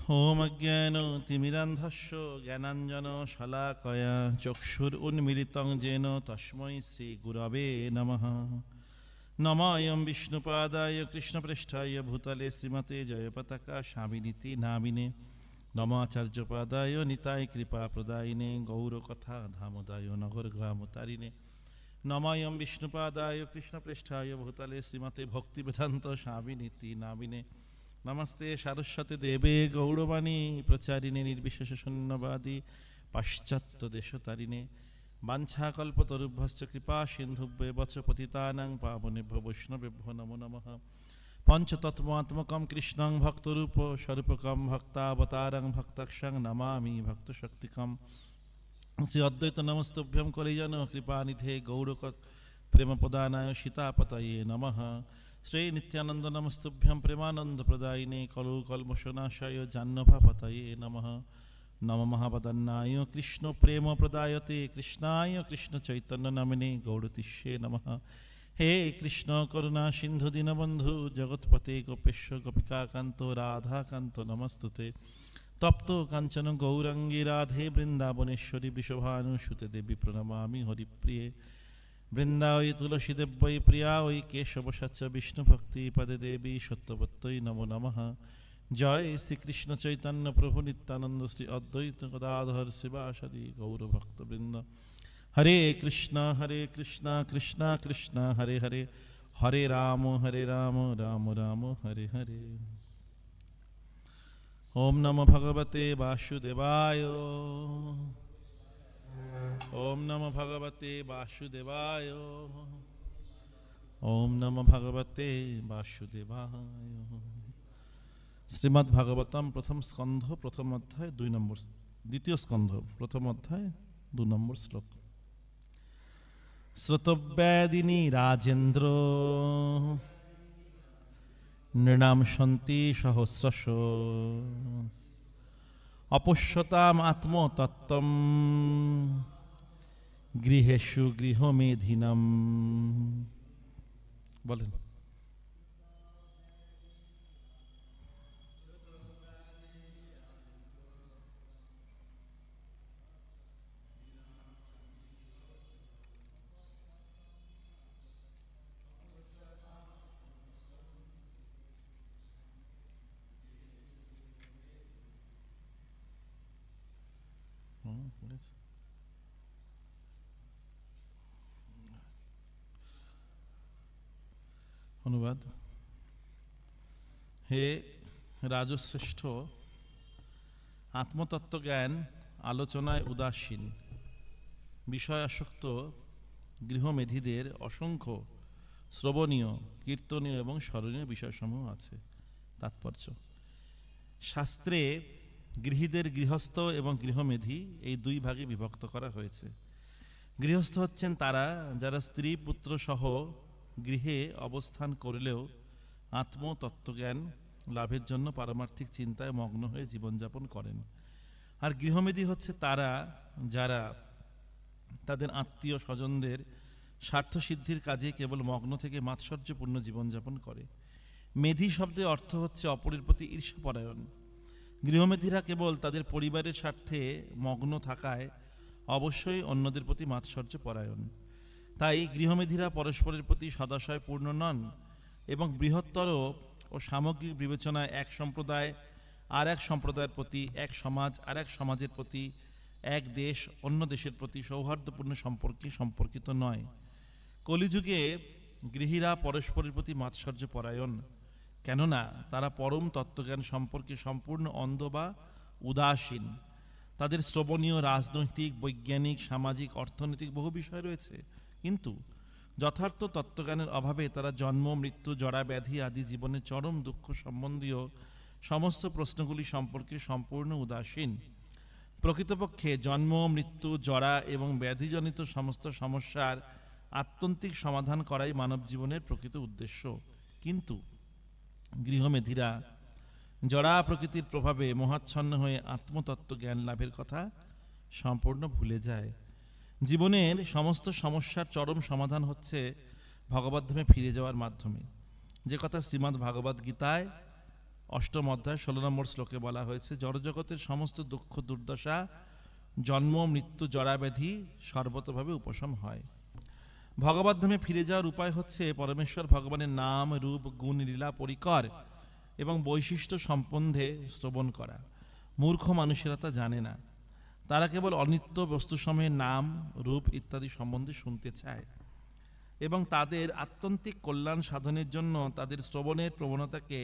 ओम अज्ञानतिमिरान्धस्य ज्ञानाञ्जनशलाकया चक्षुरुन्मीलितं येन तस्मै श्रीगुरवे नमः। नमोऽयं विष्णुपादाय कृष्णप्रेष्ठाय भूतले श्रीमते जयपताका स्वामिनिति नामिने। नमाचार्यपादाय निताय कृपाप्रदायिने गौरकथा धामोदाय नगरग्रामतारिणे। नमोऽयं विष्णुपादाय कृष्णप्रेष्ठाय भूतले श्रीमते भक्तिवेदान्त स्वामिनिति नामिने। नमस्ते सारस्वती देवे गौरवाणी प्रचारिणे निर्विशेष शून्यवादी पाश्चात्य देशतारिणे। वाञ्छाकल्पतरुभ्यश्च कृपा सिन्धुभ्यो वच पतितानां पावनेभ्यो वैष्णवेभ्यो नमो नमः। पंचतत्त्वात्मकं कृष्णं भक्तरूप स्वरूपकं भक्तावतारं भक्तक्षं नमामि भक्तशक्तिकं। श्री अद्वैत नमस्तुभ्यं कलिजन कृपानिधे गौरक प्रेमप्रदानाय सीतापतये नमः। श्री नित्यानंद नमस्तुभ्यं प्रेमानंद प्रदायिने कलु कल्मषनाशाय जाह्नवापतये नमः। नम महावदन्नाय कृष्ण प्रेम प्रदायते कृष्णाय कृष्ण चैतन्य नामिने गौरतिष्ये नमः। हे कृष्ण करुणा सिंधु दीनबंधु जगत्पते गोपेश्वर गोपिकाकांत राधाकांत नमस्तुते। तप्त कांचन गौरंगी राधे वृंदावनेश्वरी वृषभानुसुते देवी प्रणमामि हरिप्रिये। वृंदावै तुलसीदेव वै प्रिया वै केशवशच्च विष्णुभक्ति पदे देवी सत्यवत्यै नमो नमः। जय श्री कृष्ण चैतन्य प्रभु नित्यानंद श्री अद्वैत गदाधर शिवासदि गौरभक्तवृंद। हरे कृष्णा कृष्णा कृष्णा हरे हरे, हरे राम राम राम हरे हरे। ओम नमो भगवते वासुदेवाय। ओम नमो भगवते वासुदेवाय। ओम नमो भगवते वासुदेवाय। श्रीमद्भागवतम प्रथम स्कंध प्रथम अध्याय 2 नंबर, द्वितीय स्कंध प्रथम अध्याय 2 नंबर श्लोक। श्रुतव्यादिनी राजेन्द्र नृणाम सन्ति सहस्रश अपश्यताम आत्मतत्त्वं गृहेषु गृहमेधिनम्। बोलें। अनुवाद। हे राजश्रेष्ठ, आत्मतत्व ज्ञान आलोचनाय उदासीन বিষয়াসক্ত গৃহমেধিদের অসংখ্য শ্রবণীয় কীর্তনীয় এবং স্মরণীয় বিষয়সমূহ আছে। তাৎপর্য: শাস্ত্রে গৃহীদের গৃহস্থ এবং গৃহমেধি এই দুই ভাগে বিভক্ত করা হয়েছে। গৃহস্থ হচ্ছেন তারা যারা স্ত্রী পুত্র সহ গৃহে অবস্থান করলেও আত্মতত্ত্বজ্ঞান লাভের জন্য পারমার্থিক চিন্তায় মগ্ন হয়ে জীবনযাপন করেন। আর গৃহমেধি হচ্ছে তারা যারা তাদের আত্মীয় স্বজনদের স্বার্থসিদ্ধির কাজে কেবল মগ্ন থেকে মাৎসর্যপূর্ণ জীবনযাপন করে। মেধি শব্দের অর্থ হচ্ছে অপরের প্রতি ঈর্ষাপরায়ণ। গৃহমেধিরা কেবল তাদের পরিবারের স্বার্থে মগ্ন থাকায় অবশ্যই অন্যদের প্রতি মাৎসর্য পরায়ণ। তাই গৃহমেধিরা পরস্পরের প্রতি সদাশয় পূর্ণ নন এবং বৃহত্তর ও সামগ্রিক বিবেচনায় এক সম্প্রদায় আর এক সম্প্রদায়ের প্রতি, এক সমাজ আর এক সমাজের প্রতি, এক দেশ অন্য দেশের প্রতি সৌহার্দ্যপূর্ণ সম্পর্কে সম্পর্কিত নয়। কলিযুগে গৃহীরা পরস্পরের প্রতি মাৎসর্য পরায়ণ, কেননা তারা পরম তত্ত্বজ্ঞান সম্পর্কে সম্পূর্ণ অন্ধ বা উদাসীন। তাদের শ্রবণীয় রাজনৈতিক, বৈজ্ঞানিক, সামাজিক, অর্থনৈতিক বহু বিষয় রয়েছে, কিন্তু যথার্থ তত্ত্বজ্ঞানের অভাবে তারা জন্ম, মৃত্যু, জরা, ব্যাধি আদি জীবনের চরম দুঃখ সম্বন্ধীয় সমস্ত প্রশ্নগুলি সম্পর্কে সম্পূর্ণ উদাসীন। প্রকৃতপক্ষে জন্ম, মৃত্যু, জরা এবং ব্যাধিজনিত সমস্ত সমস্যার আত্যন্তিক সমাধান করাই মানব জীবনের প্রকৃত উদ্দেশ্য। কিন্তু গৃহমেধিরা জড়া প্রকৃতির প্রভাবে মোহাচ্ছন্ন হয়ে আত্মতত্ত্ব জ্ঞান লাভের কথা সম্পূর্ণ ভুলে যায়। জীবনের সমস্ত সমস্যার চরম সমাধান হচ্ছে ভগবদ্ধামে ফিরে যাওয়ার মাধ্যমে, যে কথা শ্রীমদ্ ভাগবত গীতায় অষ্টম অধ্যায় 16 নম্বর শ্লোকে বলা হয়েছে, জড়জগতের সমস্ত দুঃখ দুর্দশা, জন্ম মৃত্যু জরাব্যাধি সর্বতভাবে উপশম হয়। ভগবত ধামে ফিরে যাওয়ার উপায় হচ্ছে পরমেশ্বর ভগবানের নাম রূপ গুণ লীলা পরিকর এবং বৈশিষ্ট্য সম্বন্ধে শ্রবণ করা। মূর্খ মানুষেরা তা জানে না, তারা কেবল অনিত্য বস্তুসমূহের নাম রূপ ইত্যাদি সম্বন্ধে শুনতে চায় এবং তাদের আত্যন্তিক কল্যাণ সাধনের জন্য তাদের শ্রবণের প্রবণতাকে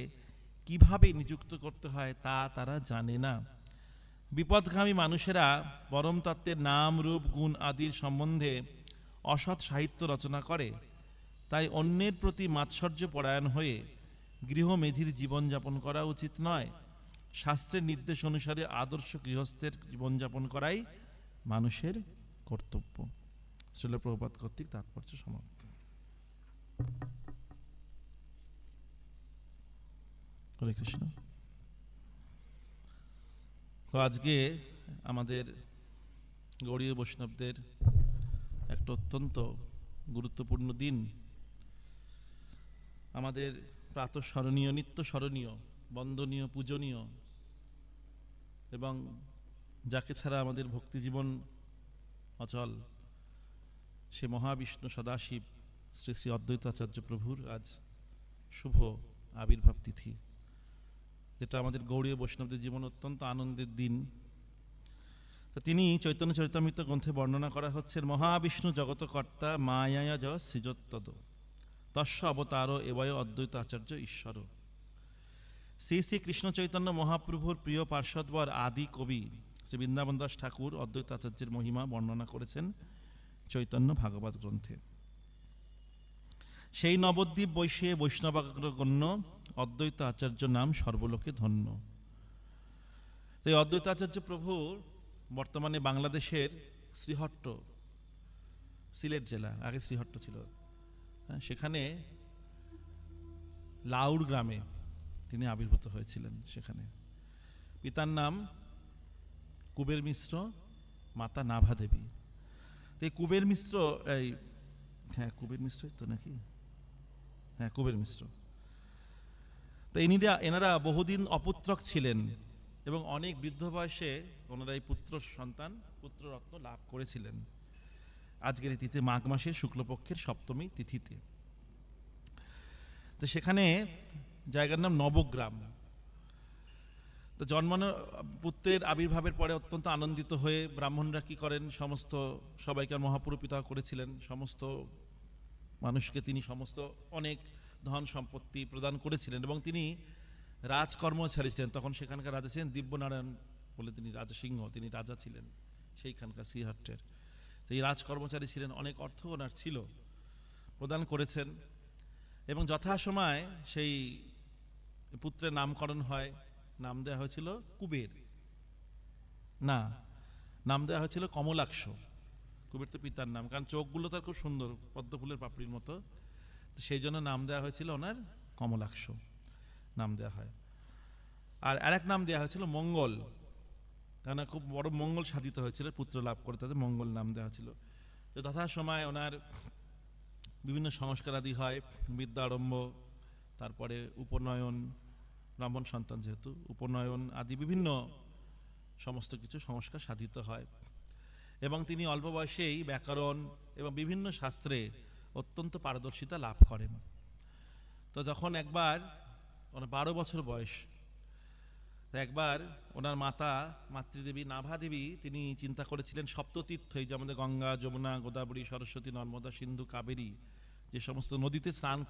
কিভাবে নিযুক্ত করতে হয় তা তারা জানে না। বিপদগামী মানুষেরা পরম তত্ত্বের নাম রূপ গুণ আদির সম্বন্ধে অসৎ সাহিত্য রচনা করে, তাই অন্যের প্রতি মাৎসর্য পরায়ণ হয়ে গৃহমেধির জীবনযাপন করা উচিত নয়। শাস্ত্রের নির্দেশ অনুসারে আদর্শ গৃহস্থের জীবনযাপন করাই মানুষের কর্তব্য। শ্রীল প্রভুপাদ কর্তৃক তাৎপর্য সমাপ্ত। হরে কৃষ্ণ। তো আজকে আমাদের গৌড়ীয় বৈষ্ণবদের একটা অত্যন্ত গুরুত্বপূর্ণ দিন। আমাদের প্রাতঃস্মরণীয়, নিত্য স্মরণীয়, বন্দনীয়, পূজনীয় এবং যাকে ছাড়া আমাদের ভক্তি জীবন অচল, সে মহাবিষ্ণু সদাশিব শ্রী শ্রী অদ্বৈত আচার্য প্রভুর আজ শুভ আবির্ভাব তিথি, যেটা আমাদের গৌড়ীয় বৈষ্ণবদের জীবন অত্যন্ত আনন্দের দিন। তো তিনি চৈতন্য চরিতামৃত গ্রন্থে বর্ণনা করা হচ্ছে, মহাবিষ্ণু জগতকর্তা মায়ায়া য সৃজত্তদ তস্য অবতার এবয় অদ্বৈত আচার্য ঈশ্বর। শ্রী শ্রী কৃষ্ণ চৈতন্য মহাপ্রভুর প্রিয় পার্শ্বদবর আদি কবি শ্রী বৃন্দাবন দাস ঠাকুর অদ্বৈত আচার্যের মহিমা বর্ণনা করেছেন চৈতন্য ভাগবত গ্রন্থে। সেই নবদ্বীপ বৈশে বৈষ্ণবাগ্রগণ্য অদ্বৈত আচার্য নাম সর্বলোকে ধন্য। এই অদ্বৈত আচার্য প্রভু বর্তমানে বাংলাদেশের শ্রীহট্ট, সিলেট জেলা, আগে শ্রীহট্ট ছিল, সেখানে লাউড় গ্রামে তিনি আবির্ভূত হয়েছিলেন। সেখানে পিতার নাম কুবের মিশ্র, মাতা নাভা দেবী। তো এই কুবের মিশ্র, এই হ্যাঁ কুবের মিশ্র তো নাকি, হ্যাঁ কুবের মিশ্র। তো এনারা বহুদিন অপুত্রক ছিলেন এবং অনেক বৃদ্ধ বয়সে ওনারা এই পুত্র সন্তান, পুত্ররত্ন লাভ করেছিলেন আজকের এই তিথিতে, মাঘ মাসের শুক্লপক্ষের সপ্তমী তিথিতে। তো সেখানে জায়গার নাম নবগ্রাম। তো জন্মানো পুত্রের আবির্ভাবের পরে অত্যন্ত আনন্দিত হয়ে ব্রাহ্মণরা কি করেন, সমস্ত সবাইকে মহাপুরোপিতা করেছিলেন, সমস্ত মানুষকে তিনি সমস্ত অনেক ধন সম্পত্তি প্রদান করেছিলেন এবং তিনি রাজকর্মচারী ছিলেন। তখন সেখানকার রাজা ছিলেন দিব্যনারায়ণ বলে, তিনি রাজা সিংহ, তিনি রাজা ছিলেন সেইখানকার শ্রীহট্টের। এই রাজকর্মচারী ছিলেন, অনেক অর্থ ওনার ছিল, প্রদান করেছেন এবং যথাসময় সেই পুত্রের নামকরণ হয়। নাম দেওয়া হয়েছিল কুবের, না নাম দেওয়া হয়েছিল কমলাক্ষ। কুবের তো পিতার নাম, কারণ চোখগুলো তার খুব সুন্দর, পদ্ম ফুলের পাপড়ির মতো, সেই জন্য নাম দেওয়া হয়েছিল ওনার কমলাক্ষ নাম দেওয়া হয়। আর আরেক নাম দেওয়া হয়েছিল মঙ্গল, কারণ খুব বড় মঙ্গল সাধিত হয়েছিল পুত্র লাভ করে, তাদের মঙ্গল নাম দেওয়া হয়েছিল। তো যথাসময় ওনার বিভিন্ন সংস্কার আদি হয়, বিদ্যা আরম্ভ, তারপরে উপনয়ন, ব্রাহ্মণ সন্তান যেহেতু উপনয়ন আদি বিভিন্ন সমস্ত কিছু সংস্কার সাধিত হয় এবং তিনি অল্প বয়সেই ব্যাকরণ এবং বিভিন্ন শাস্ত্রে অত্যন্ত পারদর্শিতা লাভ করেন। তো যখন একবার ওনার 12 বছর বয়স, একবার ওনার মাতা মাতৃদেবী নাভা দেবী তিনি চিন্তা করেছিলেন সপ্ততীর্থ, এই যে আমাদের গঙ্গা, যমুনা, গোদাবরী, সরস্বতী, নর্মদা, সিন্ধু, কাবেরী, যে সমস্ত নদীতে স্নান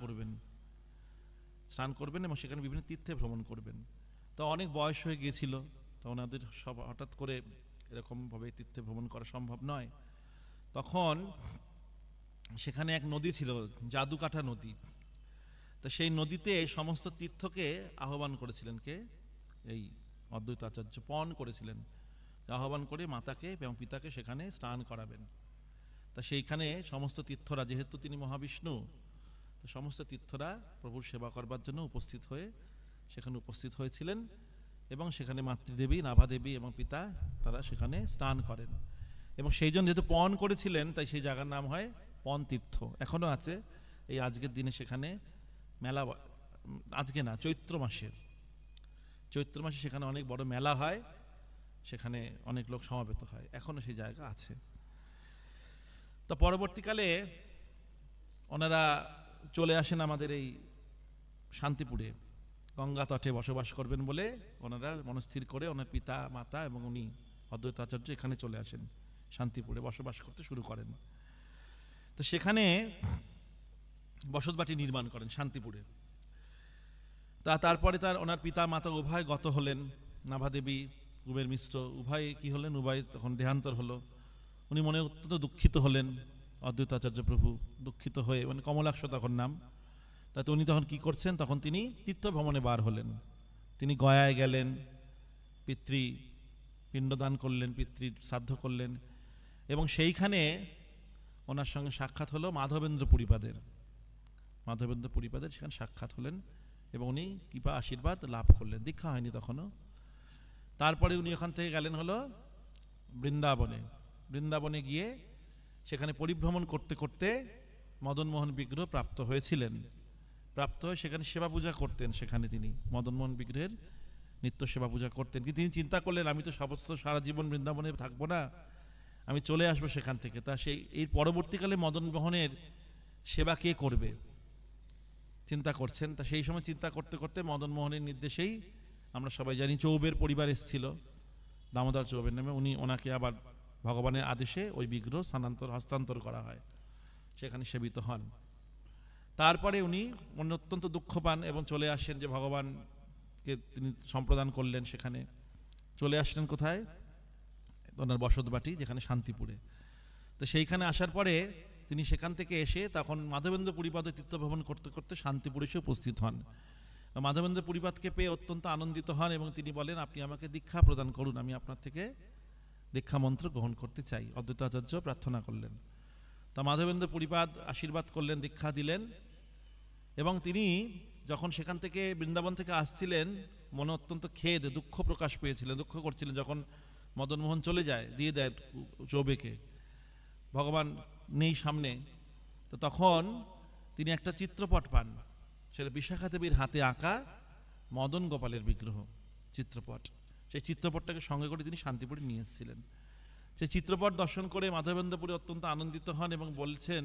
করবেন এবং সেখানে বিভিন্ন তীর্থে ভ্রমণ করবেন। তো অনেক বয়স হয়ে গিয়েছিল, তো ওনাদের সব হঠাৎ করে এরকমভাবে তীর্থে ভ্রমণ করা সম্ভব নয়। তখন সেখানে এক নদী ছিল, জাদুকাঠা নদী। তো সেই নদীতে সমস্ত তীর্থকে আহ্বান করেছিলেন কে, এই অদ্বৈত আচার্য পণ করেছিলেন, আহ্বান করে মাতাকে এবং পিতাকে সেখানে স্নান করাবেন। তা সেইখানে সমস্ত তীর্থরা, যেহেতু তিনি মহাবিষ্ণু, তো সমস্ত তীর্থরা প্রভুর সেবা করবার জন্য সেখানে উপস্থিত হয়েছিলেন এবং সেখানে মাতৃদেবী, নাভা দেবী এবং পিতা তারা সেখানে স্নান করেন এবং সেই জন্য যেহেতু পণ করেছিলেন তাই সেই জায়গার নাম হয় পণ তীর্থ, এখনো আছে। এই আজকের দিনে সেখানে মেলা, আজকে না, চৈত্র মাসের চৈত্র মাসে সেখানে অনেক বড় মেলা হয়, সেখানে অনেক লোক সমাবেত হয়, এখনো সেই জায়গা আছে। তো পরবর্তীকালে ওনারা চলে আসেন আমাদের এই শান্তিপুরে, গঙ্গা তটে বসবাস করবেন বলে ওনারা মনস্থির করে ওনার পিতা মাতা এবং উনি অদ্বৈত আচার্য এখানে চলে আসেন, শান্তিপুরে বসবাস করতে শুরু করেন। তো সেখানে বসতবাটি নির্মাণ করেন শান্তিপুরে। তারপরে ওনার পিতা মাতা উভয় গত হলেন, নাভাদেবী কুবের মিশ্র উভয় কি হলেন, উভয় তখন দেহান্তর হলো। উনি মনে অত্যন্ত দুঃখিত হলেন, অদ্বৈত আচার্য প্রভু দুঃখিত হয়ে, মানে কমলাক্ষ তখন নাম, তাতে উনি তখন কি করছেন, তখন তিনি তীর্থ ভ্রমণে বার হলেন। তিনি গয়ায় গেলেন, পিতৃ পিণ্ডদান করলেন, পিতৃ শ্রাদ্ধ করলেন, এবং সেইখানে ওনার সঙ্গে সাক্ষাৎ হলো মাধবেন্দ্র পুরীপাদের। সেখানে সাক্ষাৎ হলেন এবং উনি কৃপা আশীর্বাদ লাভ করলেন, দীক্ষা হয়নি তখনও। তারপরে উনি ওখান থেকে গেলেন হলো বৃন্দাবনে গিয়ে সেখানে পরিভ্রমণ করতে করতে মদনমোহন বিগ্রহ প্রাপ্ত হয়েছিলেন। প্রাপ্ত হয়ে সেখানে সেবা পূজা করতেন। সেখানে তিনি মদনমোহন বিগ্রহের নিত্য সেবা পূজা করতেন। কিন্তু তিনি চিন্তা করলেন, আমি তো সারা জীবন বৃন্দাবনে থাকবো না, আমি চলে আসবো সেখান থেকে। তা সেই এই পরবর্তীকালে মদনমোহনের সেবা কে করবে চিন্তা করছেন। তা সেই সময় চিন্তা করতে করতে মদনমোহনের নির্দেশেই, আমরা সবাই জানি চৌবের পরিবার এসেছিল, দামোদর চৌবের নামে, ওনাকে আবার ভগবানের আদেশে ওই বিগ্রহ হস্তান্তর করা হয়, সেখানে সেবিত হন। তারপরে উনি মনে অত্যন্ত দুঃখ পান এবং চলে আসেন, যে ভগবানকে তিনি সম্প্রদান করলেন, সেখানে চলে আসলেন কোথায়, ওনার বসতবাটি যেখানে শান্তিপুরে। তো সেইখানে আসার পরে তিনি সেখান থেকে এসে তখন মাধবেন্দ্র পুরীপাদের তীর্থভ্রমণ করতে করতে শান্তিপুরে এসে উপস্থিত হন। মাধবেন্দ্র পুরীপাদকে পেয়ে অত্যন্ত আনন্দিত হন এবং তিনি বলেন, আপনি আমাকে দীক্ষা প্রদান করুন, আমি আপনার থেকে দীক্ষা মন্ত্র গ্রহণ করতে চাই। অদ্বৈত আচার্য প্রার্থনা করলেন। তা মাধবেন্দ্র পুরীপাদ আশীর্বাদ করলেন, দীক্ষা দিলেন। এবং তিনি যখন সেখান থেকে বৃন্দাবন থেকে আসছিলেন, মনে অত্যন্ত খেদ দুঃখ প্রকাশ পেয়েছিলেন, দুঃখ করছিলেন। যখন মদনমোহন চলে যায়, দিয়ে দেয় চৌবেকে, ভগবান নেই সামনে, তো তখন তিনি একটা চিত্রপট পান, সেটা বিশাখা দেবীর হাতে আঁকা মদন গোপালের বিগ্রহ চিত্রপট। সেই চিত্রপটটাকে সঙ্গে করে তিনি শান্তিপুরে নিয়ে এসেছিলেন। সেই চিত্রপট দর্শন করে মাধবেন্দ্রপুরী অত্যন্ত আনন্দিত হন এবং বলছেন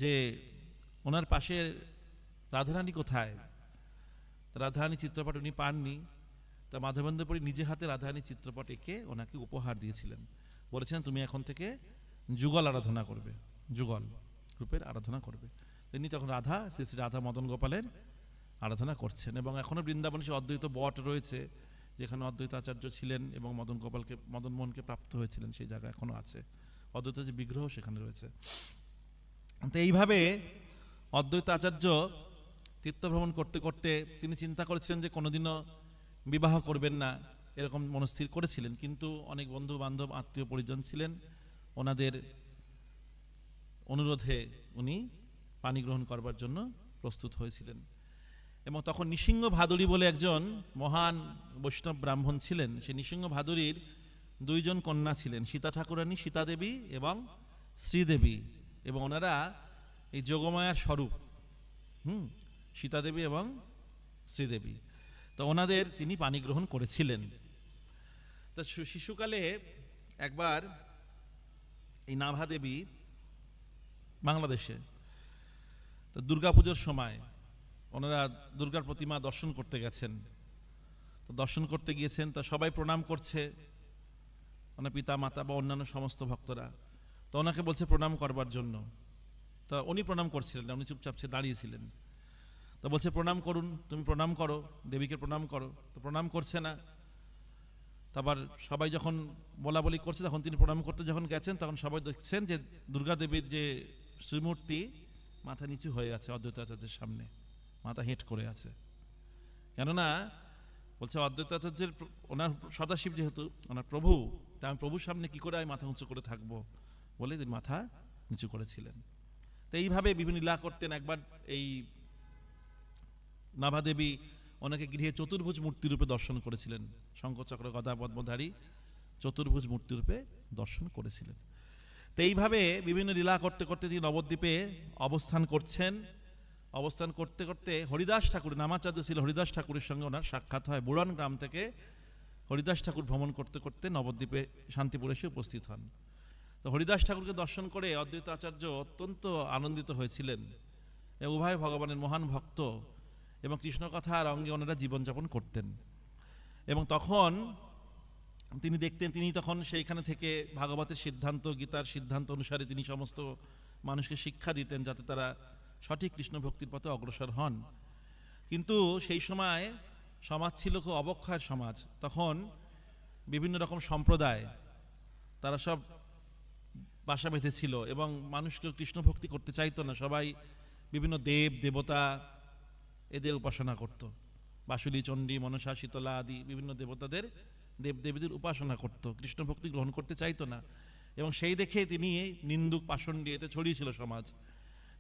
যে ওনার পাশে রাধারানী কোথায়। রাধারানী চিত্রপট উনি পাননি। তা মাধবেন্দ্রপুরী নিজে হাতে রাধারানী চিত্রপট এঁকে ওনাকে উপহার দিয়েছিলেন, বলেছেন তুমি এখন থেকে যুগল আরাধনা করবে, যুগল রূপের আরাধনা করবে। তিনি তখন শ্রী শ্রী রাধা মদন গোপালের আরাধনা করছেন। এবং এখনো বৃন্দাবনে সে অদ্বৈত বট রয়েছে, যেখানে অদ্বৈত আচার্য ছিলেন এবং মদনমোহনকে প্রাপ্ত হয়েছিলেন, সেই জায়গা এখনো আছে, অদ্বৈত যে বিগ্রহ সেখানে রয়েছে। তো এইভাবে অদ্বৈত আচার্য তীর্থভ্রমণ করতে করতে তিনি চিন্তা করেছিলেন যে কোনোদিনও বিবাহ করবেন না, এরকম মনস্থির করেছিলেন। কিন্তু অনেক বন্ধু বান্ধব আত্মীয় পরিজন ছিলেন, ওনাদের অনুরোধে উনি পানি গ্রহণ করবার জন্য প্রস্তুত হয়েছিলেন। এবং তখন নৃসিংহ ভাদুরী বলে একজন মহান বৈষ্ণব ব্রাহ্মণ ছিলেন। সেই নৃসিংহ ভাদুরীর দুইজন কন্যা ছিলেন, সীতা ঠাকুরানী, সীতা দেবী এবং শ্রীদেবী, এবং ওনারা এই যোগমায়ার স্বরূপ, সীতা দেবী এবং শ্রীদেবী। তো ওনাদের তিনি পানি গ্রহণ করেছিলেন। তো শিশুকালে একবার এই নাভাদেবী বাংলাদেশে, তো দুর্গাপুজোর সময় ওনারা দুর্গার প্রতিমা দর্শন করতে গেছেন। তো দর্শন করতে গিয়েছেন, তা সবাই প্রণাম করছে, ওনার পিতা মাতা বা অন্যান্য সমস্ত ভক্তরা। তো ওনাকে বলছে প্রণাম করবার জন্য। তা উনি প্রণাম করছিলেন না, উনি চুপচাপ দাঁড়িয়েছিলেন। তো বলছে প্রণাম করুন, তুমি প্রণাম করো, দেবীকে প্রণাম করো। তো প্রণাম করছে না। তারপর সবাই যখন বলা বলি করছে, তখন তিনি প্রণাম করতে যখন গেছেন, তখন সবাই দেখছেন যে দুর্গা দেবীর যে শ্রীমূর্তি মাথা নিচু হয়ে আছে অদ্বৈত আচার্যের সামনে, মাথা হেঁট করে আছে। কেননা বলছে অদ্বৈত আচার্যের, ওনার সদাশিব যেহেতু ওনার প্রভু, তাই আমি প্রভুর সামনে কি করে আমি মাথা উঁচু করে থাকবো বলে তিনি মাথা নিচু করেছিলেন। তো এইভাবে বিভিন্ন লীলা করতেন। একবার এই নাভাদেবী ওনাকে গৃহে চতুর্ভুজ মূর্তিরূপে দর্শন করেছিলেন, শঙ্খচক্র গদা পদ্মধারী চতুর্ভুজ মূর্তিরূপে দর্শন করেছিলেন। তো এইভাবে বিভিন্ন লীলা করতে করতে তিনি নবদ্বীপে অবস্থান করছেন। অবস্থান করতে করতে হরিদাস ঠাকুর, নামাচার্য ছিল হরিদাস ঠাকুরের সঙ্গে ওনার সাক্ষাৎ হয়। বুড়ান গ্রাম থেকে হরিদাস ঠাকুর ভ্রমণ করতে করতে নবদ্বীপে শান্তিপুরে এসে উপস্থিত হন। তো হরিদাস ঠাকুরকে দর্শন করে অদ্বৈত আচার্য অত্যন্ত আনন্দিত হয়েছিলেন। উভয় ভগবানের মহান ভক্ত এবং কৃষ্ণ কথার অঙ্গে ওনারা জীবনযাপন করতেন। এবং তখন তিনি দেখতেন, তিনি তখন সেইখানে থেকে ভাগবতের সিদ্ধান্ত, গীতার সিদ্ধান্ত অনুসারে তিনি সমস্ত মানুষকে শিক্ষা দিতেন যাতে তারা সঠিক কৃষ্ণ ভক্তির পথে অগ্রসর হন। কিন্তু সেই সময় সমাজ ছিল খুব অবক্ষয়ের সমাজ। তখন বিভিন্ন রকম সম্প্রদায় তারা সব বাসা বেঁধেছিল এবং মানুষকে কৃষ্ণ ভক্তি করতে চাইতো না। সবাই বিভিন্ন দেব দেবতা এদের উপাসনা করত। বাসুলি, চণ্ডী, মনসা, শীতলা আদি বিভিন্ন দেবতাদের, দেবদেবীদের উপাসনা করত, কৃষ্ণ ভক্তি গ্রহণ করতে চাইতো না। এবং সেই দেখে তিনি নিন্দুক পাষণ্ডী এতে ছড়িয়েছিল সমাজ।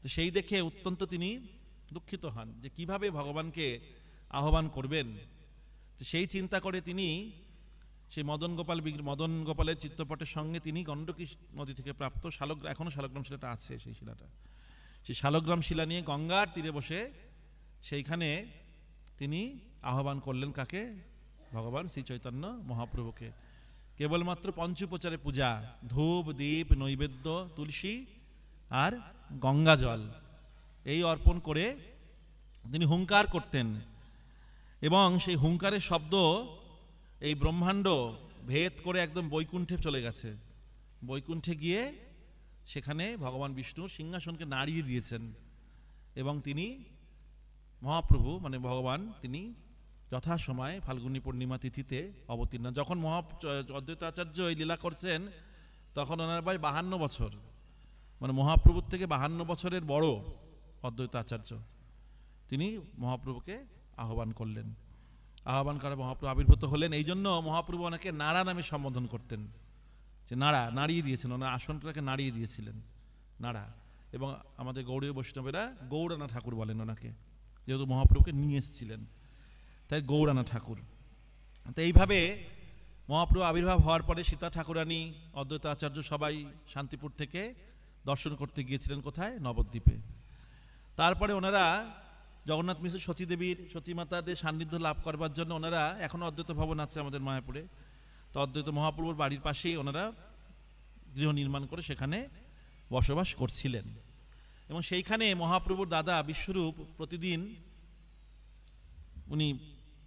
তো সেই দেখে অত্যন্ত তিনি দুঃখিত হন যে কিভাবে ভগবানকে আহ্বান করবেন। তো সেই চিন্তা করে তিনি সেই মদন গোপালের চিত্রপটের সঙ্গে তিনি গণ্ডকী নদী থেকে প্রাপ্ত এখনো শালগ্রাম শিলাটা আছে, সেই শিলাটা, সেই শালগ্রাম শিলা নিয়ে গঙ্গার তীরে বসে সেইখানে তিনি আহ্বান করলেন কাকে? ভগবান শ্রী চৈতন্য মহাপ্রভুকে। কেবলমাত্র পঞ্চোপচারে পূজা, ধূপ দীপ নৈবেদ্য তুলসী আর গঙ্গা জল এই অর্পণ করে তিনি হুঙ্কার করতেন। এবং সেই হুঙ্কারের শব্দ এই ব্রহ্মাণ্ড ভেদ করে একদম বৈকুণ্ঠে চলে গেছে। বৈকুণ্ঠে গিয়ে সেখানে ভগবান বিষ্ণুর সিংহাসনকে নাড়িয়ে দিয়েছেন। এবং তিনি মহাপ্রভু মানে ভগবান তিনি যথাসময়ে ফাল্গুনী পূর্ণিমা তিথিতে অবতীর্ণ। যখন অদ্বৈত আচার্য এই লীলা করছেন তখন ওনার ভাই 52 বছর, মানে মহাপ্রভুর থেকে 52 বছরের বড় অদ্বৈত আচার্য। তিনি মহাপ্রভুকে আহ্বান করলেন। আহ্বান করে মহাপ্রভু আবির্ভূত হলেন। এই জন্য মহাপ্রভু ওনাকে নাড়া নামে সম্বোধন করতেন, যে নাড়িয়ে দিয়েছেন, ওনার আসনটাকে নাড়িয়ে দিয়েছিলেন, নাড়া। এবং আমাদের গৌড়ীয় বৈষ্ণবেরা গৌরানা ঠাকুর বলেন ওনাকে, যেহেতু মহাপ্রভুকে নিয়ে এসেছিলেন তাই গৌরানা ঠাকুর। তো এইভাবে মহাপ্রভু আবির্ভাব হওয়ার পরে সীতা ঠাকুরানী, অদ্বৈত আচার্য সবাই শান্তিপুর থেকে দর্শন করতে গিয়েছিলেন কোথায়? নবদ্বীপে। তারপরে ওনারা জগন্নাথ মিশ্র সতীদেবীর, সতী মাতাদের সান্নিধ্য লাভ করবার জন্য ওনারা, এখনো অদ্বৈত ভবন আছে আমাদের মায়াপুরে, তো অদ্বৈত মহাপ্রভুর বাড়ির পাশেই ওনারা গৃহ নির্মাণ করে সেখানে বসবাস করছিলেন। এবং সেইখানে মহাপ্রভুর দাদা বিশ্বরূপ প্রতিদিন উনি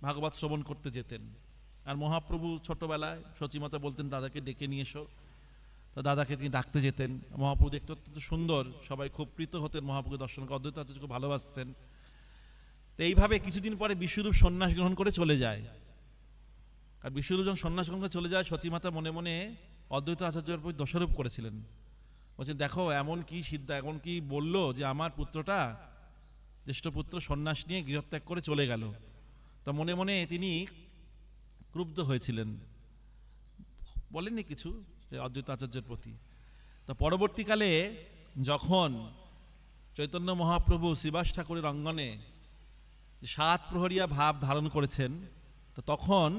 ভাগবত শ্রবণ করতে যেতেন। আর মহাপ্রভু ছোটবেলায় সচিমাতা বলতেন দাদাকে ডেকে নিয়ে এসো, তো দাদাকে তিনি ডাকতে যেতেন। মহাপ্রভু দেখতে অত্যন্ত সুন্দর, সবাই খুব প্রীত হতেন মহাপ্রভু দর্শন করে, অদ্বৈত আচার্য খুব ভালোবাসতেন। তো এইভাবে কিছুদিন পরে বিশ্বরূপ সন্ন্যাস গ্রহণ করে চলে যায়। আর বিশ্বরূপ যখন সন্ন্যাস গ্রহণ করে চলে যায়, সচিমাতা মনে মনে অদ্বৈত আচার্যের প্রতি দোষারোপ করেছিলেন। বলছেন দেখো এমন কি বললো যে আমার পুত্রটা, জ্যেষ্ঠ পুত্র সন্ন্যাস নিয়ে গৃহত্যাগ করে চলে গেল। তা মনে মনে তিনি ক্রুব্ধ হয়েছিলেন, বলেননি কিছু অদ্বৈত আচার্যের প্রতি। তা পরবর্তীকালে যখন চৈতন্য মহাপ্রভু শ্রীবাস ঠাকুরের অঙ্গনে 7 প্রহরিয়া ভাব ধারণ করেছেন, তো তখন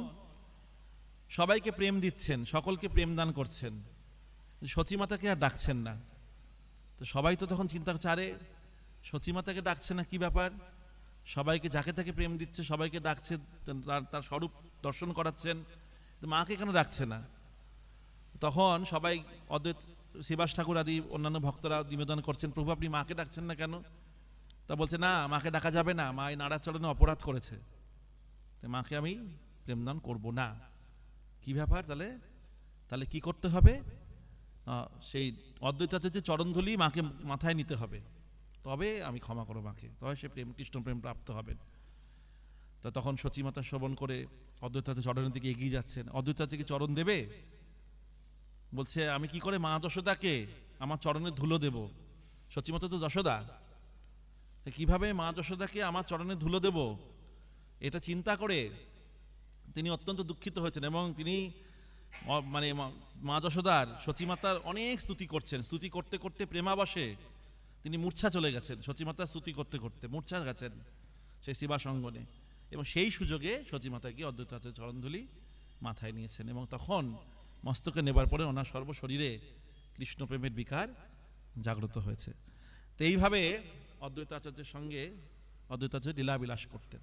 সবাইকে প্রেম দিচ্ছেন, সকলকে প্রেম দান করছেন, সচিমাতাকে আর ডাকছেন না। তো সবাই তো তখন চিন্তা করছে, আরে সচিমাতাকে ডাকছে না, কি ব্যাপার? সবাইকে যাকে তাকে প্রেম দিচ্ছে, সবাইকে ডাকছে, তার স্বরূপ দর্শন করাচ্ছেন, তো মাকে কেন ডাকছে না? তখন সবাই অদ্বৈত শ্রীবাস ঠাকুর আদি অন্যান্য ভক্তরা নিবেদন করছেন, প্রভু আপনি মাকে ডাকছেন না কেন? তা বলছে না, মাকে ডাকা যাবে না, মা এই নাড়াচরণে অপরাধ করেছে, মাকে আমি প্রেমদান করব না। কি ব্যাপার? তাহলে কি করতে হবে? সেই অদ্বৈত আচার্যের চরণধূলি মাকে মাথায় নিতে হবে, তবে আমি ক্ষমা করো মাকে, তবে সে কৃষ্ণ প্রেম প্রাপ্ত হবেন। তা তখন সচিমাতা শ্রবণ করে অদ্বৈত আচার্য চরণের দিকে এগিয়ে যাচ্ছেন। অদ্বৈত আচার্যকে চরণ দেবে, বলছে আমি কি করে মা যশোদাকে আমার চরণের ধুলো দেব? সচিমাতা তো যশোদা, কিভাবে মা যশোদাকে আমার চরণে ধুলো দেব? এটা চিন্তা করে তিনি অত্যন্ত দুঃখিত হয়েছেন। এবং তিনি মানে মা যশোদার, সচিমাতার অনেক স্তুতি করছেন। স্তুতি করতে করতে প্রেমাবশে তিনি মূর্ছা চলে গেছেন। সচিমাতার স্তুতি করতে করতে মূর্ছা গেছেন সেই শিবাস অঙ্গনে। এবং সেই সুযোগে সচিমাতাকে অদ্বৈত আচার্য চরণধূলি মাথায় নিয়েছেন। এবং তখন মস্তকে নেবার পরে ওনার সর্বশরীরে কৃষ্ণপ্রেমের বিকার জাগ্রত হয়েছে। তো এইভাবে অদ্বৈতাচার্যের সঙ্গে অদ্বৈতাচার্য লীলাবিলাস করতেন।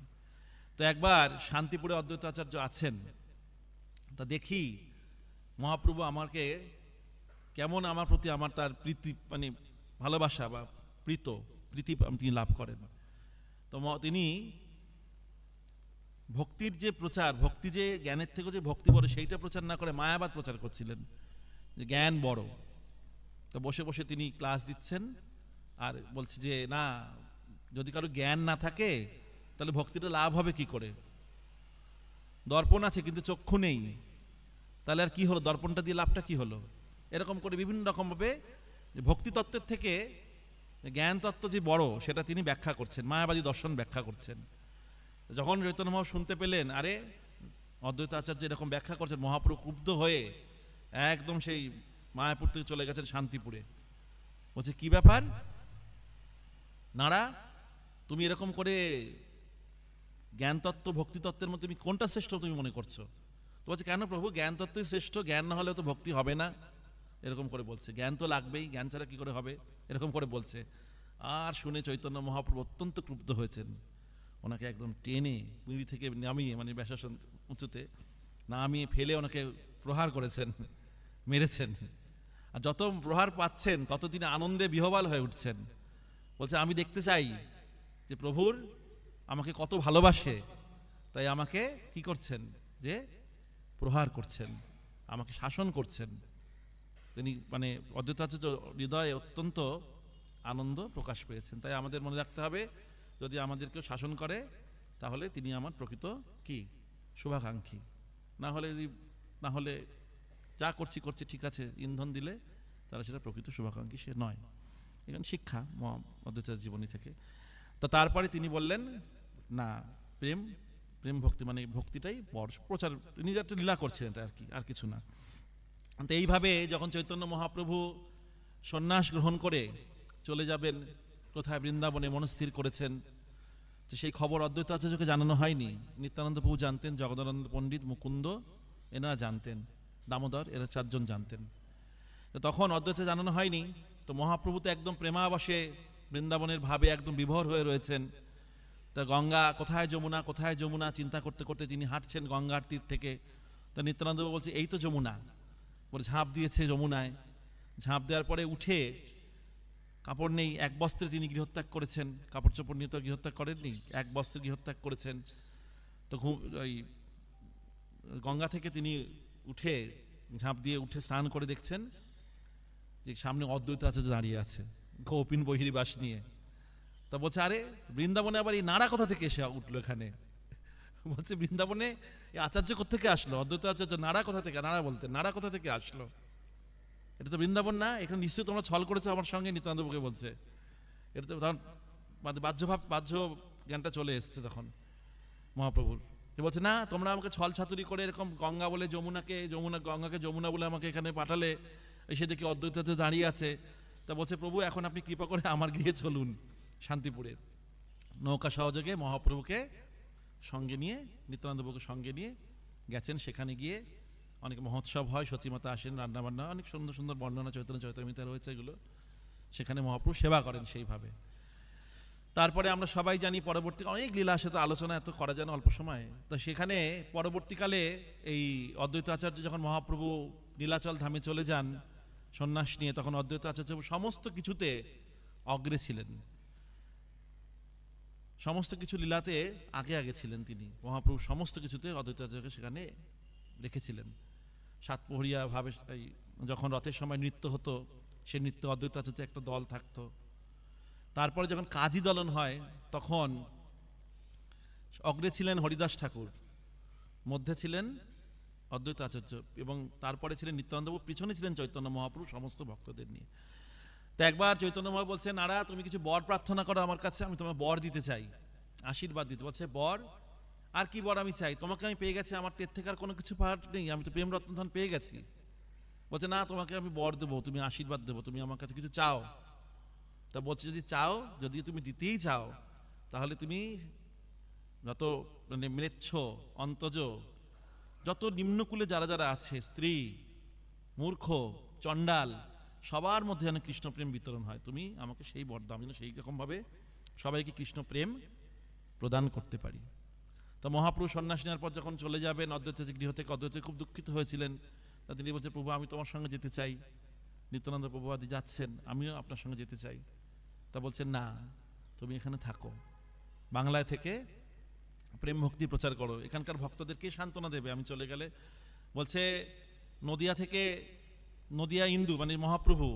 তো একবার শান্তিপুরে অদ্বৈতাচার্য আছেন, তা দেখি মহাপ্রভু আমাকে কেমন আমার প্রতি আমার তার প্রীতি মানে ভালোবাসা বা প্রীতি তিনি লাভ করেন। তো তিনি ভক্তির যে প্রচার, ভক্তি যে জ্ঞানের থেকে যে ভক্তি বড় সেইটা প্রচার না করে মায়াবাদ প্রচার করছিলেন, যে জ্ঞান বড়। তো বসে বসে তিনি ক্লাস দিচ্ছেন আর বলছে যে না, যদি কারো জ্ঞান না থাকে তাহলে ভক্তিটা লাভ হবে কি করে? দর্পণ আছে কিন্তু চক্ষু নেই, তাহলে আর কি হলো? দর্পণটা দিয়ে লাভটা কি হলো? এরকম করে বিভিন্ন রকমভাবে ভক্তি তত্ত্বের থেকে জ্ঞান তত্ত্ব যে বড় সেটা তিনি ব্যাখ্যা করছেন, মায়াবাদী দর্শন ব্যাখ্যা করছেন। যখন চৈতন্য মহাপ্রভু শুনতে পেলেন আরে অদ্বৈত আচার্য এরকম ব্যাখ্যা করছেন, মহাপ্রভু ক্ষুব্ধ হয়ে একদম সেই মায়াপুর থেকে চলে গেছেন শান্তিপুরে। বলছে কি ব্যাপার নাড়া, তুমি এরকম করে জ্ঞান তত্ত্ব ভক্তি তত্ত্বের মধ্যে তুমি কোনটা শ্রেষ্ঠ তুমি মনে করছো? তো বলছে কেন প্রভু, জ্ঞান তত্ত্বই শ্রেষ্ঠ, জ্ঞান না হলে তো ভক্তি হবে না। এরকম করে বলছে, জ্ঞান তো লাগবেই, জ্ঞান ছাড়া কি করে হবে? এরকম করে বলছে। আর শুনে চৈতন্য মহাপ্রভু অত্যন্ত ক্রুব্ধ হয়েছেন, ওনাকে একদম টেনে পিঁড়ি থেকে নামিয়ে মানে ব্যাসাসন উঁচুতে নামিয়ে ফেলে ওনাকে প্রহার করেছেন, মেরেছেন। আর যত প্রহার পাচ্ছেন তত তিনি আনন্দে বিহ্বল হয়ে উঠছেন। বলছে আমি দেখতে চাই যে প্রভুর আমাকে কত ভালোবাসে, তাই আমাকে কি করছেন, যে প্রহার করছেন, আমাকে শাসন করছেন। তিনি মানে অদ্বৈতাচার্য হৃদয়ে অত্যন্ত আনন্দ প্রকাশ পেয়েছেন। তাই আমাদের মনে রাখতে হবে, যদি আমাদেরকেও শাসন করে তাহলে তিনি আমার প্রকৃত কি শুভাকাঙ্ক্ষী, না হলে যা করছি ঠিক আছে ইন্ধন দিলে তারা সেটা প্রকৃত শুভাকাঙ্ক্ষী সে নয়। এখানে শিক্ষা অদ্বৈতাচার্য জীবনী থেকে। তা তারপরে তিনি বললেন না, প্রেম ভক্তি মানে ভক্তিটাই বড় প্রচার, নিজের একটা লীলা করছেন এটা আর কি, আর কিছু না। তো এইভাবে যখন চৈতন্য মহাপ্রভু সন্ন্যাস গ্রহণ করে চলে যাবেন কোথায়, বৃন্দাবনে মনস্থির করেছেন, তো সেই খবর অদ্বৈতাচার্যকে জানানো হয়নি। নিত্যানন্দ প্রভু জানতেন, জগদানন্দ পণ্ডিত, মুকুন্দ এনারা জানতেন, দামোদর এরা চারজন জানতেন। তো তখন অদ্বৈত জানানো হয়নি। তো মহাপ্রভু তো একদম প্রেমাবাসে বৃন্দাবনের ভাবে একদম বিভোর হয়ে রয়েছেন। তা গঙ্গা কোথায় যমুনা চিন্তা করতে করতে তিনি হাঁটছেন গঙ্গার তীর থেকে। তা নিত্যানন্দ বলছে এই তো যমুনা, বলে ঝাঁপ দিয়েছে যমুনায়। ঝাঁপ দেওয়ার পরে উঠে কাপড় নেই, এক বস্ত্রে তিনি গৃহত্যাগ করেছেন, কাপড় চোপড় নিয়ে তো গৃহত্যাগ করেননি, এক বস্ত্রে গৃহত্যাগ করেছেন। তো ওই গঙ্গা থেকে তিনি উঠে ঝাঁপ দিয়ে উঠে স্নান করে দেখছেন যে সামনে অদ্বৈত আচার্য দাঁড়িয়ে আছে কৌপিন বহির্বাস নিয়ে। তা বলছে আরে বৃন্দাবনে আবার এই নাড়া কোথা থেকে এসে উঠলো এখানে? বলছে বৃন্দাবনে এই আচার্য কোথা থেকে আসলো? অদ্বৈত আচার্য নাড়া কোথা থেকে, নাড়া বলতে নাড়া কোথা থেকে আসলো? এটা তো বৃন্দাবন না, এখানে নিশ্চয়ই তোমরা ছল করেছো আমার সঙ্গে। নিত্যানন্দকে বলছে এটা তো তখন বাহ্য জ্ঞানটা চলে এসছে তখন মহাপ্রভুর। বলছে না, তোমরা আমাকে ছল ছাতুরি করে এরকম গঙ্গা বলে গঙ্গাকে যমুনা বলে আমাকে এখানে পাঠালে, এসে দেখি অদ্বৈতাচার্য দাঁড়িয়ে আছে। তা বলছে প্রভু এখন আপনি কৃপা করে আমার গৃহে চলুন শান্তিপুরে। নৌকা সহযোগে মহাপ্রভুকে সঙ্গে নিয়ে, নিত্যানন্দ প্রভুকে সঙ্গে নিয়ে গেছেন। সেখানে গিয়ে অনেক মহোৎসব হয়, সচিমাতা আসেন, রান্নাবান্না, অনেক সুন্দর সুন্দর বর্ণনা চৈতন্য চরিতামৃতে রয়েছে এগুলো। সেখানে মহাপ্রভু সেবা করেন সেইভাবে। তারপরে আমরা সবাই জানি পরবর্তী অনেক লীলা আসে, তো আলোচনা এত করা যায় না অল্প সময়। তো সেখানে পরবর্তীকালে এই অদ্বৈত আচার্য যখন মহাপ্রভু নীলাচল ধামে চলে যান সন্ন্যাস নিয়ে, তখন অদ্বৈত আচার্য সমস্ত কিছুতে অগ্রে ছিলেন, সমস্ত কিছু লীলাতে আগে ছিলেন তিনি। মহাপ্রভু সমস্ত কিছুতে অদ্বৈত আচার্যকে সেখানে রেখেছিলেন। সাতপহরিয়া ভাবে যখন রথের সময় নৃত্য হতো, সে নৃত্য অদ্বৈত আচার্য একটা দল থাকতো। তারপরে যখন কাজী দলন হয় তখন অগ্রে ছিলেন হরিদাস ঠাকুর, মধ্যে ছিলেন অদ্বৈত আচার্য, এবং তারপরে ছিলেন নিত্যানন্দ প্রভু, পিছনে ছিলেন চৈতন্য মহাপ্রভু সমস্ত ভক্তদের নিয়ে। তো একবার চৈতন্য মহাপ্রভু বলছেন নারা তুমি কিছু বর প্রার্থনা করো আমার কাছে, আমি তোমার বর দিতে চাই, আশীর্বাদ দিতে। বলছে বর? আর কি বর আমি চাই? তোমাকে আমি পেয়ে গেছি, আমার তীর থেকে আর কোনো কিছু পাওয়ার নেই, আমি তো প্রেম রত্নধন পেয়ে গেছি। বলছে না, তোমাকে আমি বর দেবো, তুমি আশীর্বাদ দেবো, তুমি আমার কাছে কিছু চাও। তা বলছে যদি তুমি দিতেই চাও তাহলে তুমি যত মানে ম্লেচ্ছ অন্তজ যত নিম্নকুলে যারা আছে, স্ত্রী, মূর্খ, চণ্ডাল, সবার মধ্যে যেন কৃষ্ণপ্রেম বিতরণ হয়, তুমি আমাকে সেই বর দাও, আমি যেন সেই রকম ভাবে সবাইকে কৃষ্ণ প্রেম প্রদান করতে পারি। তো মহাপ্রভু সন্ন্যাস নেওয়ার পর যখন চলে যাবেন অদ্বৈত গৃহ থেকে, অদ্বৈত খুব দুঃখিত হয়েছিলেন। তা তিনি বলছেন, প্রভু আমি তোমার সঙ্গে যেতে চাই। নিত্যানন্দ প্রভুপাদি যাচ্ছেন, আমিও আপনার সঙ্গে যেতে চাই। তা বলছেন, না, তুমি এখানে থাকো, বাংলায় থেকে প্রেম ভক্তি প্রচার করো, এখানকার ভক্তদেরকে সান্ত্বনা দেবে আমি চলে গেলে। বলছে নদিয়া থেকে, নদিয়া ইন্দু মানে মহাপ্রভু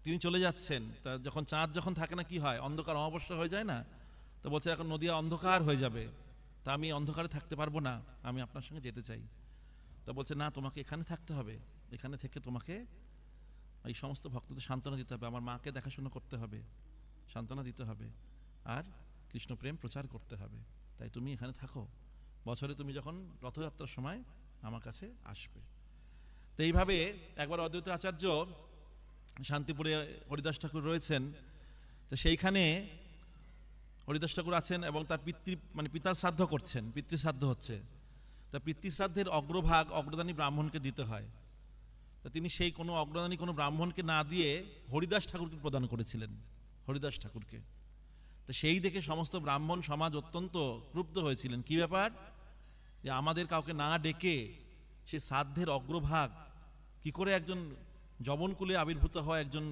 তিনি চলে যাচ্ছেন। তা যখন চাঁদ যখন থাকে না কি হয়, অন্ধকার অমাবস্যা হয়ে যায় না, তো বলছে এখন নদিয়া অন্ধকার হয়ে যাবে, তা আমি অন্ধকারে থাকতে পারবো না, আমি আপনার সঙ্গে যেতে চাই। তা বলছে, না, তোমাকে এখানে থাকতে হবে, এখানে থেকে তোমাকে এই সমস্ত ভক্তদের সান্ত্বনা দিতে হবে, আমার মাকে দেখাশোনা করতে হবে, সান্ত্বনা দিতে হবে, আর কৃষ্ণপ্রেম প্রচার করতে হবে। তাই তুমি এখানে থাকো, বছরে তুমি যখন রথযাত্রার সময় আমার কাছে আসবে। তো এইভাবে একবার অদ্বৈত আচার্য শান্তিপুরে হরিদাস ঠাকুর রয়েছেন, তো সেইখানে হরিদাস ঠাকুর আছেন এবং তার পিতার শ্রাদ্ধ করছেন, পিতৃশ্রাদ্ধ হচ্ছে। তা পিতৃশ্রাদ্ধের অগ্রভাগ অগ্রদানী ব্রাহ্মণকে দিতে হয়। তা তিনি সেই কোনো অগ্রদানী কোনো ব্রাহ্মণকে না দিয়ে হরিদাস ঠাকুরকে প্রদান করেছিলেন, হরিদাস ঠাকুরকে। তো সেই দেখে সমস্ত ব্রাহ্মণ সমাজ অত্যন্ত ক্রুব্ধ হয়েছিলেন। কি ব্যাপার, যে আমাদের কাউকে না ডেকে সে শ্রাদ্ধের অগ্রভাগ কি করে একজন যবনকুলে আবির্ভূত হয় একজন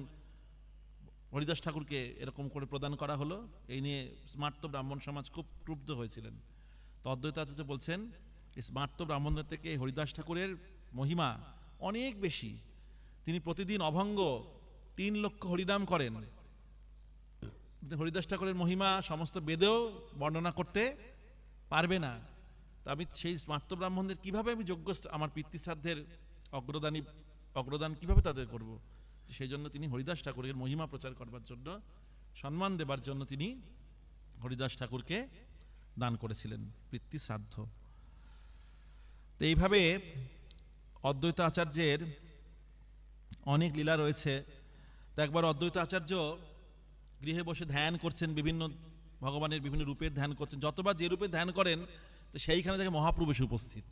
হরিদাস ঠাকুরকে এরকম করে প্রদান করা হলো, এই নিয়ে স্মার্ত ব্রাহ্মণ সমাজ খুব ক্রুব্ধ হয়েছিলেন। তো অদ্বৈত আচার্য বলছেন, স্মার্ত ব্রাহ্মণদের থেকে হরিদাস ঠাকুরের মহিমা অনেক বেশি। তিনি প্রতিদিন অভঙ্গ 3 লক্ষ হরিনাম করেন। হরিদাস ঠাকুরের মহিমা সমস্ত বেদেও বর্ণনা করতে পারবে না। তা আমি সেই স্মার্ত ব্রাহ্মণদের কিভাবে আমি যোগ্য, আমার পিতৃশ্রাদ্ধের অগ্রদান কিভাবে তাদের করব? সেই জন্য তিনি হরিদাস ঠাকুরের মহিমা প্রচার করবার জন্য, সম্মান দেবার জন্য তিনি হরিদাস ঠাকুরকে দান করেছিলেন পিতৃশ্রাদ্ধ। তো এইভাবে অদ্বৈত আচার্যের অনেক লীলা রয়েছে। তো একবার অদ্বৈত আচার্য গৃহে বসে ধ্যান করছেন, বিভিন্ন ভগবানের বিভিন্ন রূপের ধ্যান করছেন। যতবার যে রূপে ধ্যান করেন তো সেইখানে দেখে মহাপ্রভু এসে উপস্থিত।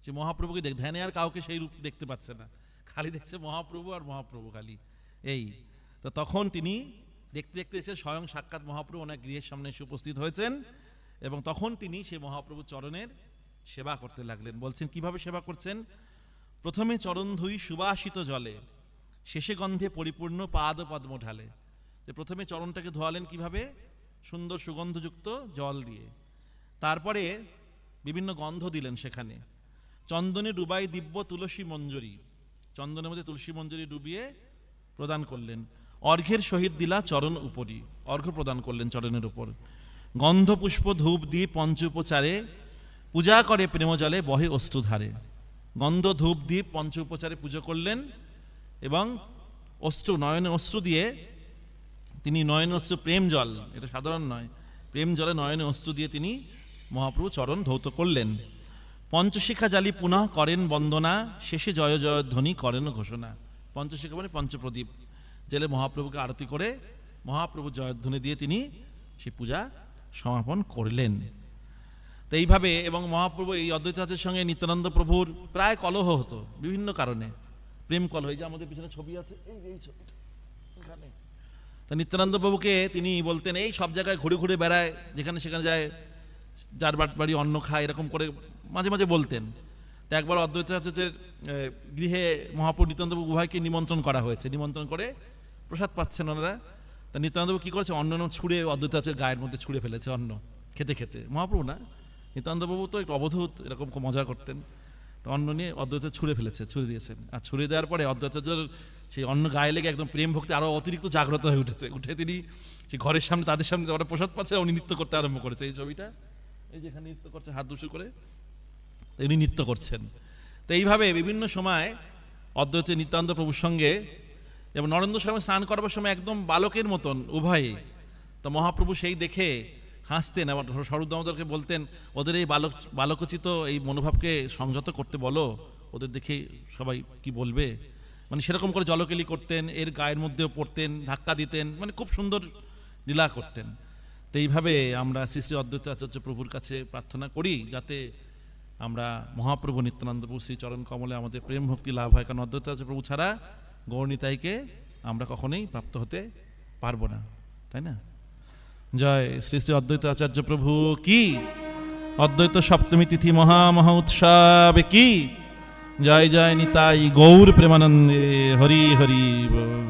সে মহাপ্রভুকে ধ্যানে আর কাউকে সেই রূপ দেখতে পাচ্ছে না, খালি দেখছে মহাপ্রভু আর মহাপ্রভু খালি এই। তো তখন তিনি দেখতে দেখতে দেখছে স্বয়ং সাক্ষাৎ মহাপ্রভু ওনার গৃহের সামনে এসে উপস্থিত হয়েছেন, এবং তখন তিনি সেই মহাপ্রভু চরণের সেবা করতে লাগলেন। বলছেন কিভাবে সেবা করছেন, প্রথমে চরণ ধুই সুবাসিত জলে, শেষে গন্ধে পরিপূর্ণ পাদ পদ্ম ঢালে। প্রথমে চরণটাকে ধোয়ালেন কিভাবে, সুন্দর সুগন্ধযুক্ত জল দিয়ে, তারপরে বিভিন্ন গন্ধ দিলেন সেখানে। চন্দনে ডুবাই দিব্য তুলসী মঞ্জরি, চন্দনের মধ্যে তুলসী মঞ্জরি ডুবিয়ে প্রদান করলেন। অর্ঘ্যের সহিত দিলা চরণ উপরি, অর্ঘ্য প্রদান করলেন চরণের উপর। গন্ধ পুষ্প ধূপ দিয়ে পঞ্চ উপচারে, পূজা করে প্রেম জলে বহে অশ্রুধারে। গন্ধ ধূপ দ্বীপ পঞ্চ উপচারে পুজো করলেন, এবং অশ্রু, নয়নে অশ্রু দিয়ে তিনি, নয়নে অশ্রু প্রেম জল, এটা সাধারণ নয়, প্রেম জলে নয়নে অশ্রু দিয়ে তিনি মহাপ্রভু চরণ ধৌত করলেন। পঞ্চশিখা জালি পুনঃ করেন বন্দনা, শেষে জয় জয়ধ্বনি করেন ঘোষণা। পঞ্চশিখা মানে পঞ্চপ্রদীপ জেলে মহাপ্রভুকে আরতি করে মহাপ্রভু জয়ধ্বনি দিয়ে তিনি সেই পূজা সমাপন করলেন। তো এইভাবে, এবং মহাপ্রভু এই অদ্বৈত আচার্যের সঙ্গে নিত্যানন্দ প্রভুর প্রায় কলহ হতো বিভিন্ন কারণে, প্রেম কলহ। এই যে আমাদের পিছনে ছবি আছে, এই ছবিটা এখানে। তো নিত্যানন্দ প্রভুকে তিনি বলতেন, এই সব জায়গায় ঘুরে ঘুরে বেড়ায়, যেখানে সেখানে যায়, যার বাড়ি অন্ন খায়, এরকম করে মাঝে মাঝে বলতেন। তো একবার অদ্বৈত আচার্যের গৃহে মহাপ্রভু নিত্যানন্দ প্রভু উভয়কে নিমন্ত্রণ করা হয়েছে, নিমন্ত্রণ করে প্রসাদ পাচ্ছেন ওনারা। তা নিত্যানন্দ প্রভু কী করেছে, অন্ন ছুঁড়ে অদ্বৈত আচার্যের গায়ের মধ্যে ছুঁড়ে ফেলেছে, অন্ন খেতে খেতে। মহাপ্রভু না, নিত্যানন্দ প্রভু তো একটু অবধূত, এরকম মজা করতেন। তো অন্ন নিয়ে অদ্বৈত ছুঁড়ে দিয়েছেন। আর ছুঁড়ে দেওয়ার পরে অদ্বৈতাচার্যের সেই অন্ন গায়ে লেগে একদম প্রেম ভক্তি আরো অতিরিক্ত জাগ্রত হয়ে উঠে তিনি সেই ঘরের সামনে, তাদের সামনে ওরা প্রসাদ পাচ্ছে, উনি নৃত্য করতে আরম্ভ করেছে। এই ছবিটা, এই যেখানে নৃত্য করছে হাত দুশো করে, উনি নৃত্য করছেন। তো এইভাবে বিভিন্ন সময় অদ্বৈত নিত্যানন্দ প্রভুর সঙ্গে, এবং নরেন্দ্র স্বামী স্নান করবার সময় একদম বালকের মতন উভয়ে। তো মহাপ্রভু সেই দেখে হাসতেন, আবার স্বরূপ দামোদরকে বলতেন, ওদের এই বালকোচিত এই মনোভাবকে সংযত করতে বলো, ওদের দেখে সবাই কি বলবে। মানে সেরকম করে জলকেলি করতেন, এর গায়ের মধ্যেও পড়তেন, ধাক্কা দিতেন, মানে খুব সুন্দর লীলা করতেন। তো এইভাবে আমরা শ্রী শ্রী অদ্বৈত আচার্য প্রভুর কাছে প্রার্থনা করি, যাতে আমরা মহাপ্রভু নিত্যানন্দ প্রভু শ্রী চরণ কমলে আমাদের প্রেম ভক্তি লাভ হয়। কারণ অদ্বৈত আচার্য প্রভু ছাড়া গৌরনিতাইকে আমরা কখনোই প্রাপ্ত হতে পারবো না, তাই না? জয় শ্রী শ্রী অদ্বৈত আচার্য প্রভু কি, অদ্বৈত সপ্তমী তিথি মহা মহা উৎসব কি, জয় জয় নিতাই গৌর প্রেমানন্দে, হরি হরি বল।